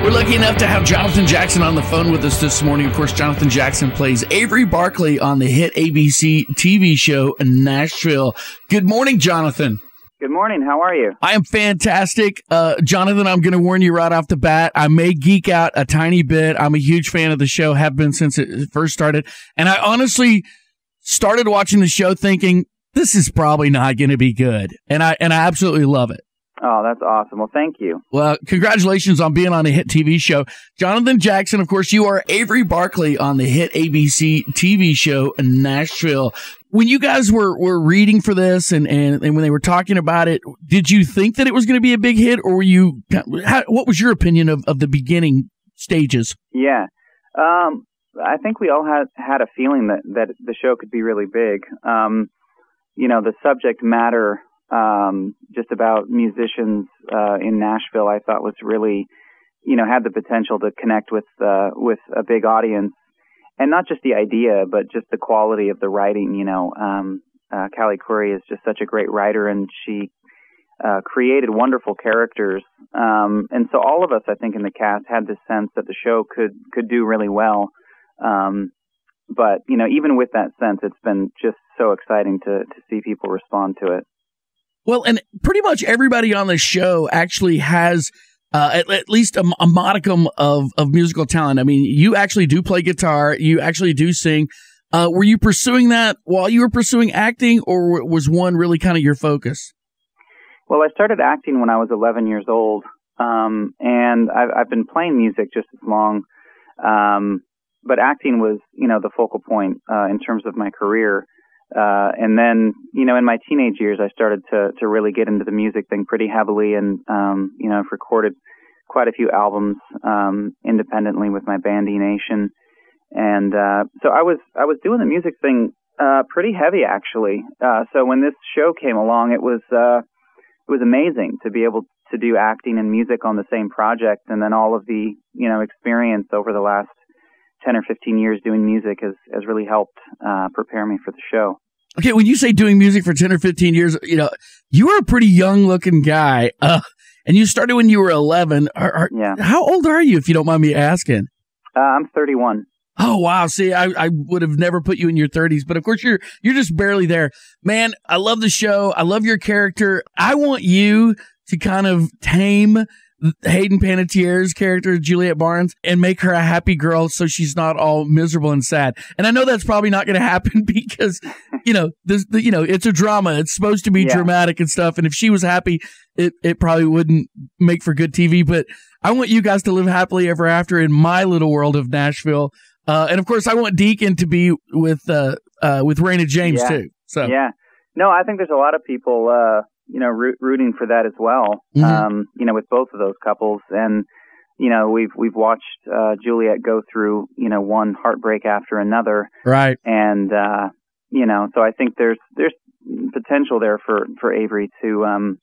We're lucky enough to have Jonathan Jackson on the phone with us this morning. Of course, Jonathan Jackson plays Avery Barkley on the hit ABC TV show Nashville. Good morning, Jonathan. Good morning. How are you? I am fantastic. Jonathan, I'm going to warn you right off the bat. I may geek out a tiny bit. I'm a huge fan of the show, have been since it first started. And I honestly started watching the show thinking, this is probably not going to be good. And I absolutely love it. Oh, that's awesome. Well, thank you. Well, congratulations on being on a hit TV show. Jonathan Jackson, of course, you are Avery Barkley on the hit ABC TV show Nashville. When you guys were reading for this and when they were talking about it, did you think that it was going to be a big hit, or were you? What was your opinion of the beginning stages? Yeah, I think we all had a feeling that the show could be really big. The subject matter, just about musicians in Nashville, I thought was really, had the potential to connect with a big audience. And not just the idea, but just the quality of the writing. Callie Curry is just such a great writer, and she created wonderful characters. And so all of us, I think, in the cast had this sense that the show could do really well. But even with that sense, it's been just so exciting to see people respond to it. Well, and pretty much everybody on the show actually has at least a modicum of musical talent. I mean, you actually do play guitar. You actually do sing. Were you pursuing that while you were pursuing acting, or was one really kind of your focus? Well, I started acting when I was 11 years old, and I've been playing music just as long. But acting was, the focal point in terms of my career. And then, in my teenage years, I started to really get into the music thing pretty heavily, and I've recorded quite a few albums independently with my band E Nation, and so I was doing the music thing pretty heavy actually. So when this show came along, it was amazing to be able to do acting and music on the same project, and then all of the experience over the last 10 or 15 years doing music has really helped prepare me for the show. Okay, when you say doing music for 10 or 15 years, you were a pretty young-looking guy, and you started when you were 11. Yeah. How old are you, if you don't mind me asking? I'm 31. Oh, wow. See, I would have never put you in your 30s, but of course you're just barely there. Man, I love the show. I love your character. I want you to kind of tame Hayden Panettiere's character, Juliet Barnes, and make her a happy girl so she's not all miserable and sad. And I know that's probably not going to happen because, it's a drama. It's supposed to be dramatic and stuff. And if she was happy, it probably wouldn't make for good TV. But I want you guys to live happily ever after in my little world of Nashville. And of course, I want Deacon to be with Raina James too. So no, I think there's a lot of people rooting for that as well. Mm-hmm. With both of those couples, and we've watched Juliet go through one heartbreak after another, right? And so I think there's potential there for Avery to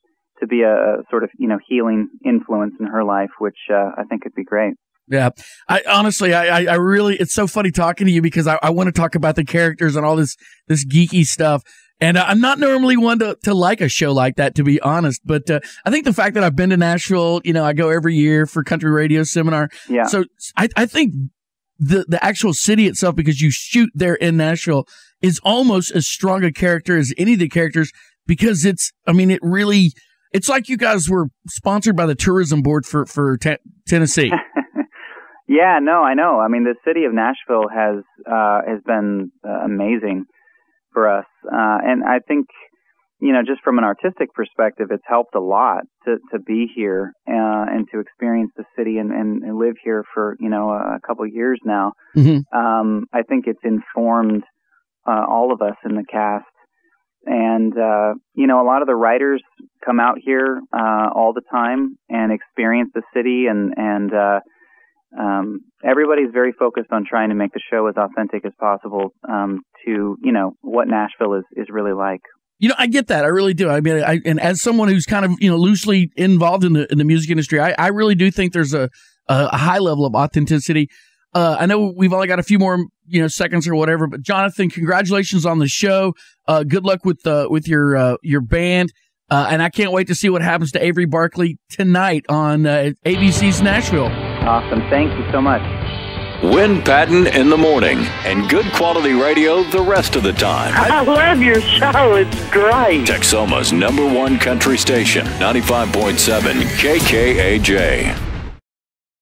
be a sort of healing influence in her life, which I think could be great. Yeah. I honestly, I really, it's so funny talking to you because I want to talk about the characters and all this geeky stuff. And I'm not normally one to like a show like that, to be honest. But I think the fact that I've been to Nashville, I go every year for country radio seminar. Yeah. So I think the actual city itself, because you shoot there in Nashville, is almost as strong a character as any of the characters, because it's like you guys were sponsored by the tourism board for Tennessee. Yeah, no, I know. I mean, the city of Nashville has been amazing for us. And I think, just from an artistic perspective, it's helped a lot to be here and to experience the city and live here for, a couple of years now. Mm-hmm. I think it's informed all of us in the cast. And, a lot of the writers come out here all the time and experience the city, and everybody's very focused on trying to make the show as authentic as possible to, what Nashville is really like. I get that. I really do. I mean, and as someone who's kind of, loosely involved in the music industry, I really do think there's a high level of authenticity. I know we've only got a few more, seconds or whatever, but Jonathan, congratulations on the show. Good luck with your band. And I can't wait to see what happens to Avery Barkley tonight on ABC's Nashville. Awesome. Thank you so much. Win Patton in the morning and good quality radio the rest of the time. I love your show. It's great. Texoma's #1 country station, 95.7 KKAJ.